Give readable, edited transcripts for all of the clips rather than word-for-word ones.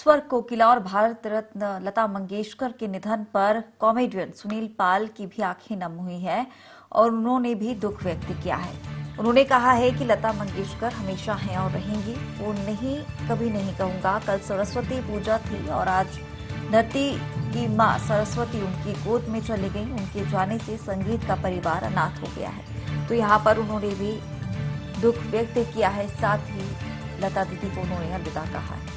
स्वर कोकिला और भारत रत्न लता मंगेशकर के निधन पर कॉमेडियन सुनील पाल की भी आंखें नम हुई हैं और उन्होंने भी दुख व्यक्त किया है। उन्होंने कहा है कि लता मंगेशकर हमेशा हैं और रहेंगी। वो नहीं, कभी नहीं कहूंगा। कल सरस्वती पूजा थी और आज धरती की मां सरस्वती उनकी गोद में चली गई। उनके जाने से संगीत का परिवार अनाथ हो गया है। तो यहाँ पर उन्होंने भी दुख व्यक्त किया है। साथ ही लता दीदी को उन्होंने अलविदा कहा है।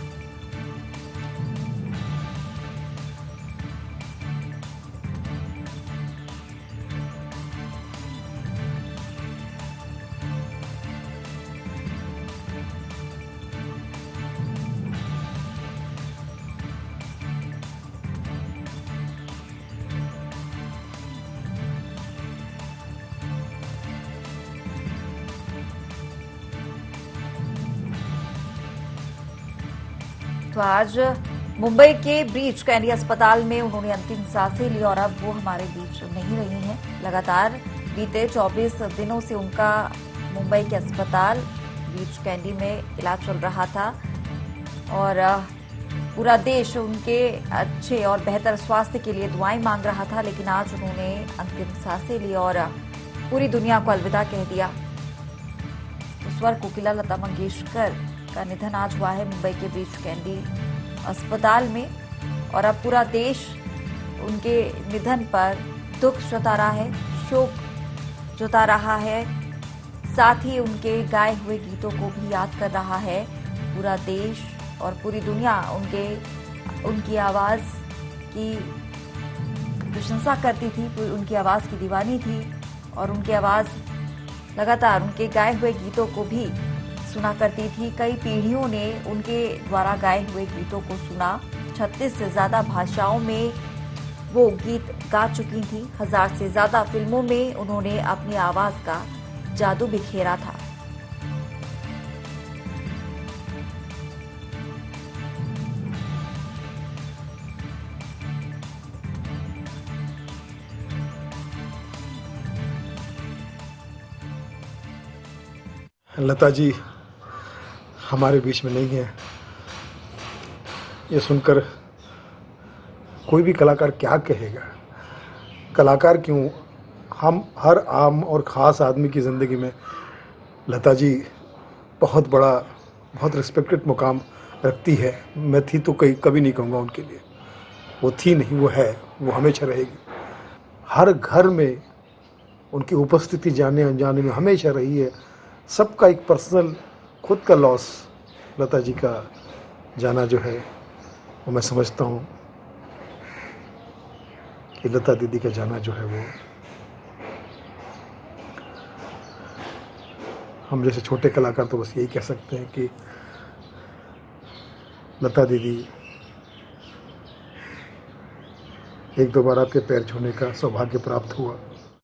तो आज मुंबई के ब्रीच कैंडी अस्पताल में उन्होंने अंतिम सांसें ली और अब वो हमारे बीच नहीं रही हैं। लगातार बीते 24 दिनों से उनका मुंबई के अस्पताल ब्रीच कैंडी में इलाज चल रहा था और पूरा देश उनके अच्छे और बेहतर स्वास्थ्य के लिए दुआएं मांग रहा था। लेकिन आज उन्होंने अंतिम सांसें ली और पूरी दुनिया को अलविदा कह दिया। तो स्वर कोकिला लता मंगेशकर का निधन आज हुआ है मुंबई के ब्रीच कैंडी अस्पताल में और अब पूरा देश उनके निधन पर दुख जता रहा है, शोक जता रहा है। साथ ही उनके गाए हुए गीतों को भी याद कर रहा है पूरा देश और पूरी दुनिया। उनकी आवाज की प्रशंसा करती थी, उनकी आवाज की दीवानी थी और उनकी आवाज लगातार उनके गाए हुए गीतों को भी सुना करती थी। कई पीढ़ियों ने उनके द्वारा गाए हुए गीतों को सुना। 36 से ज्यादा भाषाओं में वो गीत गा चुकी थी। 1000 से ज्यादा फिल्मों में उन्होंने अपनी आवाज का जादू बिखेरा था। लता जी हमारे बीच में नहीं है। ये सुनकर कोई भी कलाकार क्या कहेगा। कलाकार क्यों, हम हर आम और ख़ास आदमी की ज़िंदगी में लता जी बहुत बड़ा, बहुत रिस्पेक्टेड मुकाम रखती है। मैं थी तो कभी नहीं कहूँगा उनके लिए। वो थी नहीं, वो है, वो हमेशा रहेगी। हर घर में उनकी उपस्थिति जाने अनजाने में हमेशा रही है। सबका एक पर्सनल खुद का लॉस, लता जी का जाना जो है वो मैं समझता हूँ कि लता दीदी का जाना जो है वो हम जैसे छोटे कलाकार तो बस यही कह सकते हैं कि लता दीदी एक दो बार आपके पैर छूने का सौभाग्य प्राप्त हुआ।